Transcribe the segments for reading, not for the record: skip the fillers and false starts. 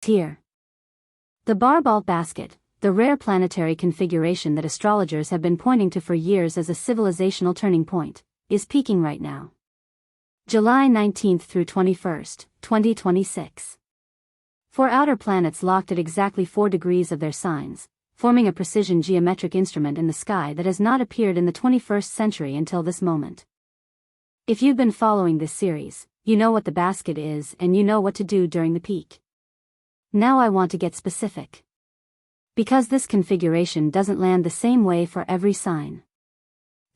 here. The Barbault Basket, the rare planetary configuration that astrologers have been pointing to for years as a civilizational turning point, is peaking right now. July 19th through 21st, 2026. 4 outer planets locked at exactly 4 degrees of their signs, forming a precision geometric instrument in the sky that has not appeared in the 21st century until this moment. If you've been following this series, you know what the basket is and you know what to do during the peak. Now I want to get specific. Because this configuration doesn't land the same way for every sign.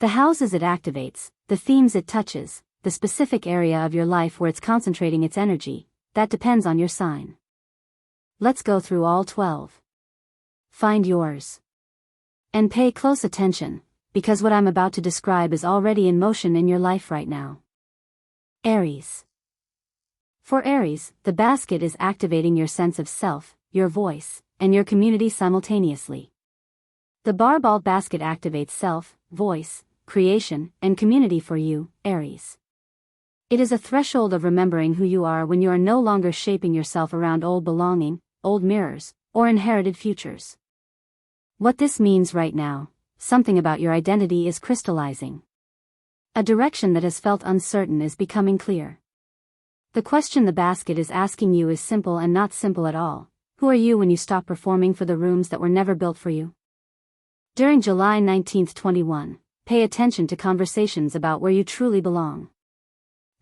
The houses it activates, the themes it touches, the specific area of your life where it's concentrating its energy, that depends on your sign. Let's go through all 12. Find yours. And pay close attention, because what I'm about to describe is already in motion in your life right now. Aries. For Aries, the basket is activating your sense of self, your voice, and your community simultaneously. The Barbault Basket activates self, voice, creation, and community for you, Aries. It is a threshold of remembering who you are when you are no longer shaping yourself around old belonging, old mirrors, or inherited futures. What this means right now, something about your identity is crystallizing. A direction that has felt uncertain is becoming clear. The question the basket is asking you is simple and not simple at all. Who are you when you stop performing for the rooms that were never built for you? During July 19th, 21, pay attention to conversations about where you truly belong.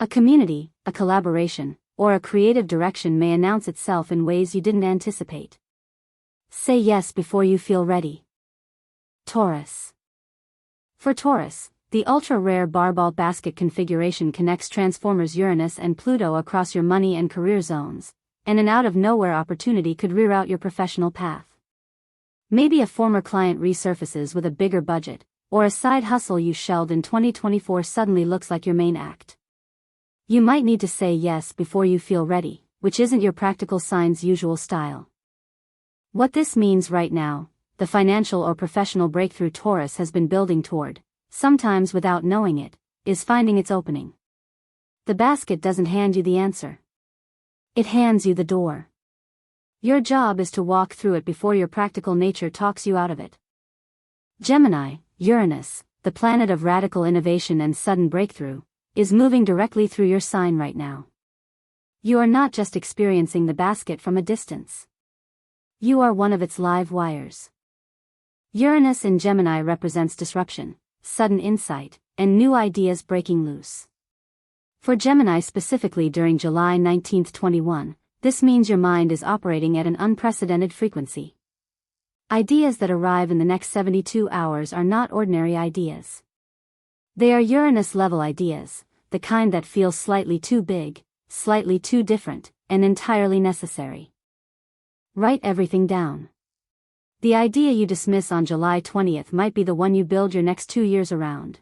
A community, a collaboration, or a creative direction may announce itself in ways you didn't anticipate. Say yes before you feel ready. Taurus. For Taurus, the ultra-rare Barbault Basket configuration connects Transformers Uranus and Pluto across your money and career zones, and an out-of-nowhere opportunity could reroute your professional path. Maybe a former client resurfaces with a bigger budget, or a side hustle you shelved in 2024 suddenly looks like your main act. You might need to say yes before you feel ready, which isn't your practical sign's usual style. What this means right now, the financial or professional breakthrough Taurus has been building toward, sometimes without knowing it, is finding its opening. The basket doesn't hand you the answer. It hands you the door. Your job is to walk through it before your practical nature talks you out of it. Gemini, Uranus, the planet of radical innovation and sudden breakthrough, is moving directly through your sign right now. You are not just experiencing the basket from a distance. You are one of its live wires. Uranus in Gemini represents disruption, sudden insight, and new ideas breaking loose. For Gemini specifically during July 19th, 21, this means your mind is operating at an unprecedented frequency. Ideas that arrive in the next 72 hours are not ordinary ideas. They are Uranus-level ideas, the kind that feel slightly too big, slightly too different, and entirely necessary. Write everything down. The idea you dismiss on July 20th might be the one you build your next 2 years around.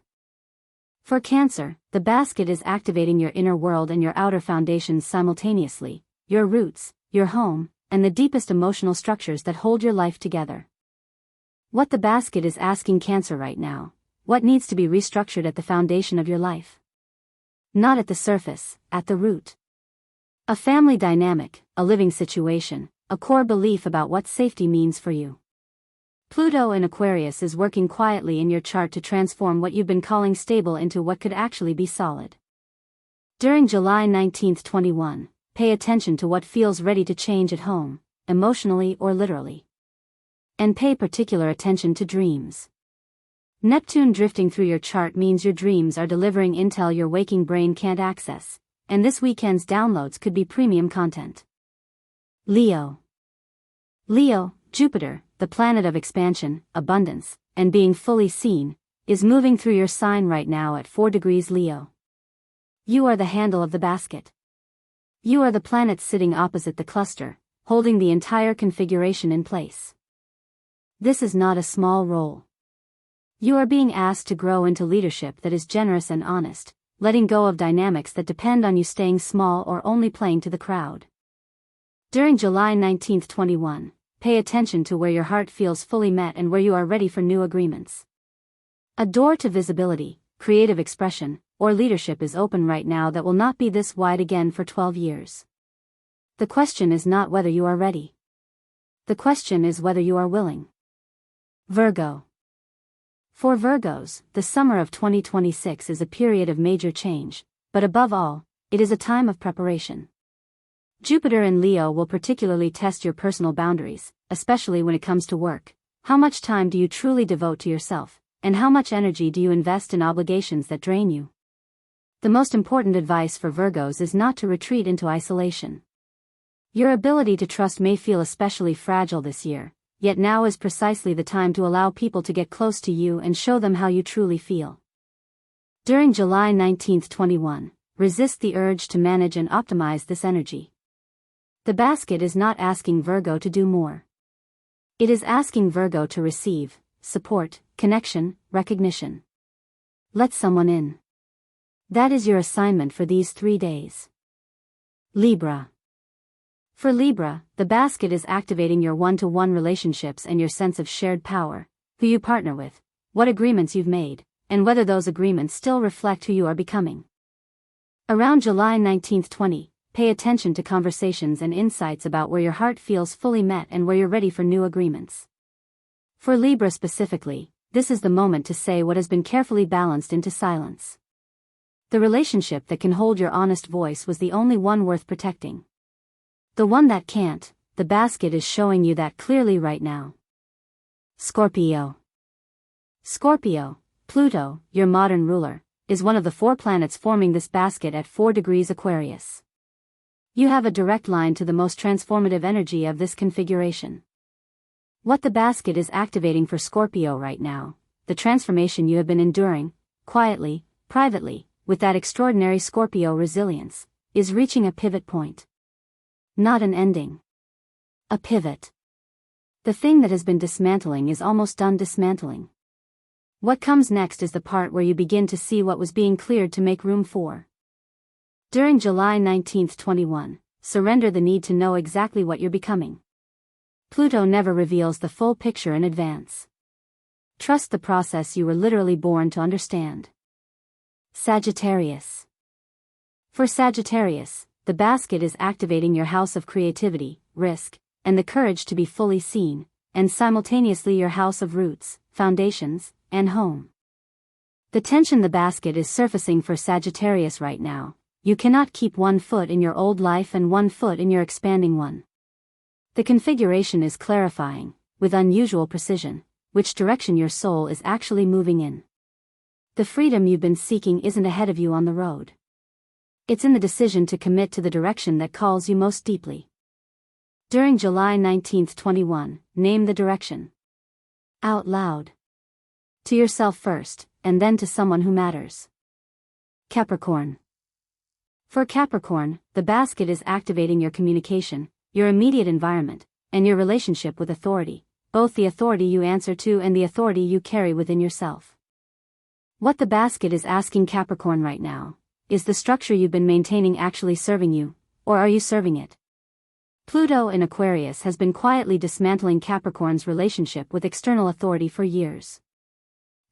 For Cancer, the basket is activating your inner world and your outer foundations simultaneously, your roots, your home, and the deepest emotional structures that hold your life together. What the basket is asking Cancer right now, what needs to be restructured at the foundation of your life? Not at the surface, at the root. A family dynamic, a living situation, a core belief about what safety means for you. Pluto in Aquarius is working quietly in your chart to transform what you've been calling stable into what could actually be solid. During July 19th, 21, pay attention to what feels ready to change at home, emotionally or literally. And pay particular attention to dreams. Neptune drifting through your chart means your dreams are delivering intel your waking brain can't access, and this weekend's downloads could be premium content. Leo. Leo, Jupiter, the planet of expansion, abundance, and being fully seen, is moving through your sign right now at 4 degrees Leo. You are the handle of the basket. You are the planet sitting opposite the cluster, holding the entire configuration in place. This is not a small role. You are being asked to grow into leadership that is generous and honest, letting go of dynamics that depend on you staying small or only playing to the crowd. During July 19th, 21, pay attention to where your heart feels fully met and where you are ready for new agreements. A door to visibility, creative expression, or leadership is open right now that will not be this wide again for 12 years. The question is not whether you are ready. The question is whether you are willing. Virgo. For Virgos, the summer of 2026 is a period of major change, but above all, it is a time of preparation. Jupiter in Leo will particularly test your personal boundaries, especially when it comes to work. How much time do you truly devote to yourself, and how much energy do you invest in obligations that drain you? The most important advice for Virgos is not to retreat into isolation. Your ability to trust may feel especially fragile this year, yet now is precisely the time to allow people to get close to you and show them how you truly feel. During July 19, 21, resist the urge to manage and optimize this energy. The basket is not asking Virgo to do more. It is asking Virgo to receive support, connection, recognition. Let someone in. That is your assignment for these 3 days. Libra. For Libra, the basket is activating your one-to-one relationships and your sense of shared power, who you partner with, what agreements you've made, and whether those agreements still reflect who you are becoming. Around July 19, 20, pay attention to conversations and insights about where your heart feels fully met and where you're ready for new agreements. For Libra specifically, this is the moment to say what has been carefully balanced into silence. The relationship that can hold your honest voice was the only one worth protecting. The one that can't, the basket is showing you that clearly right now. Scorpio. Scorpio, Pluto, your modern ruler, is one of the 4 planets forming this basket at 4 degrees Aquarius. You have a direct line to the most transformative energy of this configuration. What the basket is activating for Scorpio right now, the transformation you have been enduring, quietly, privately, with that extraordinary Scorpio resilience, is reaching a pivot point. Not an ending. A pivot. The thing that has been dismantling is almost done dismantling. What comes next is the part where you begin to see what was being cleared to make room for. During July 19, 21, surrender the need to know exactly what you're becoming. Pluto never reveals the full picture in advance. Trust the process you were literally born to understand. Sagittarius. For Sagittarius, the basket is activating your house of creativity, risk, and the courage to be fully seen, and simultaneously your house of roots, foundations, and home. The tension the basket is surfacing for Sagittarius right now, you cannot keep one foot in your old life and one foot in your expanding one. The configuration is clarifying, with unusual precision, which direction your soul is actually moving in. The freedom you've been seeking isn't ahead of you on the road. It's in the decision to commit to the direction that calls you most deeply. During July 19, 21, name the direction. Out loud. To yourself first, and then to someone who matters. Capricorn. For Capricorn, the basket is activating your communication, your immediate environment, and your relationship with authority, both the authority you answer to and the authority you carry within yourself. What the basket is asking Capricorn right now, is the structure you've been maintaining actually serving you, or are you serving it? Pluto in Aquarius has been quietly dismantling Capricorn's relationship with external authority for years.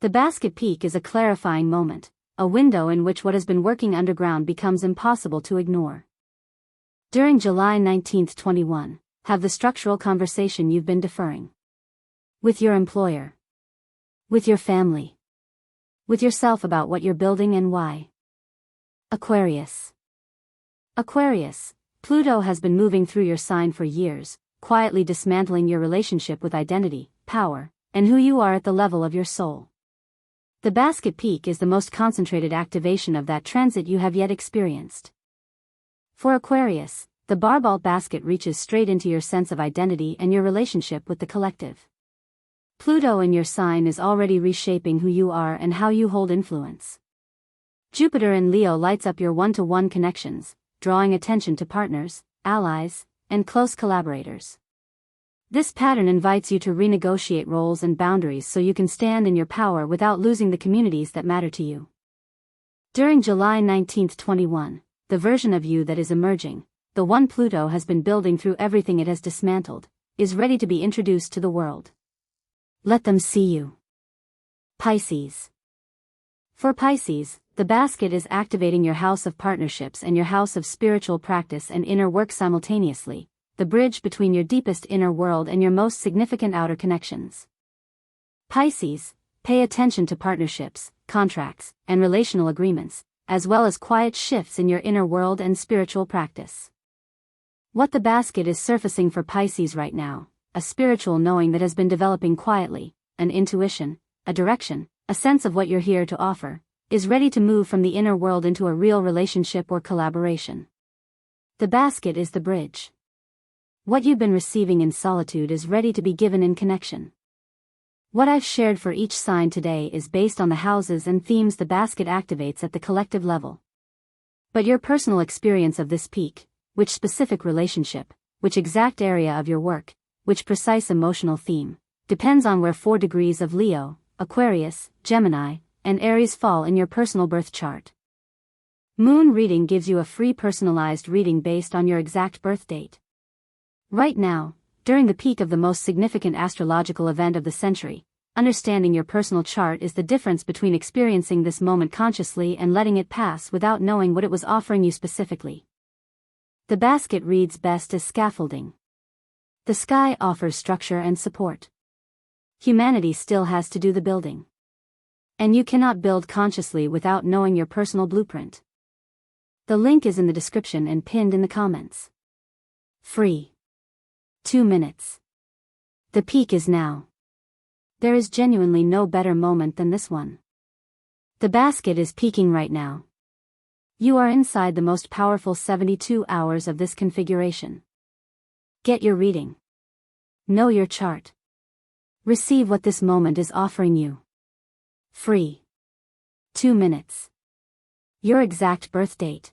The basket peak is a clarifying moment, a window in which what has been working underground becomes impossible to ignore. During July 19, 21, have the structural conversation you've been deferring. With your employer. With your family. With yourself about what you're building and why. Aquarius. Aquarius, Pluto has been moving through your sign for years, quietly dismantling your relationship with identity, power, and who you are at the level of your soul. The basket peak is the most concentrated activation of that transit you have yet experienced. For Aquarius, the Barbault Basket reaches straight into your sense of identity and your relationship with the collective. Pluto in your sign is already reshaping who you are and how you hold influence. Jupiter in Leo lights up your one-to-one connections, drawing attention to partners, allies, and close collaborators. This pattern invites you to renegotiate roles and boundaries so you can stand in your power without losing the communities that matter to you. During July 19, 21, the version of you that is emerging, the one Pluto has been building through everything it has dismantled, is ready to be introduced to the world. Let them see you. Pisces. For Pisces, the basket is activating your house of partnerships and your house of spiritual practice and inner work simultaneously, the bridge between your deepest inner world and your most significant outer connections. Pisces, pay attention to partnerships, contracts, and relational agreements, as well as quiet shifts in your inner world and spiritual practice. What the basket is surfacing for Pisces right now, a spiritual knowing that has been developing quietly, an intuition, a direction, a sense of what you're here to offer, is ready to move from the inner world into a real relationship or collaboration. The basket is the bridge. What you've been receiving in solitude is ready to be given in connection. What I've shared for each sign today is based on the houses and themes the basket activates at the collective level. But your personal experience of this peak, which specific relationship, which exact area of your work, which precise emotional theme, depends on where 4 degrees of Leo, Aquarius, Gemini, and Aries fall in your personal birth chart. Moon reading gives you a free personalized reading based on your exact birth date. Right now, during the peak of the most significant astrological event of the century, understanding your personal chart is the difference between experiencing this moment consciously and letting it pass without knowing what it was offering you specifically. The basket reads best as scaffolding. The sky offers structure and support. Humanity still has to do the building. And you cannot build consciously without knowing your personal blueprint. The link is in the description and pinned in the comments. Free. 2 minutes. The peak is now. There is genuinely no better moment than this one. The basket is peaking right now. You are inside the most powerful 72 hours of this configuration. Get your reading. Know your chart. Receive what this moment is offering you. Free. 2 minutes. Your exact birth date.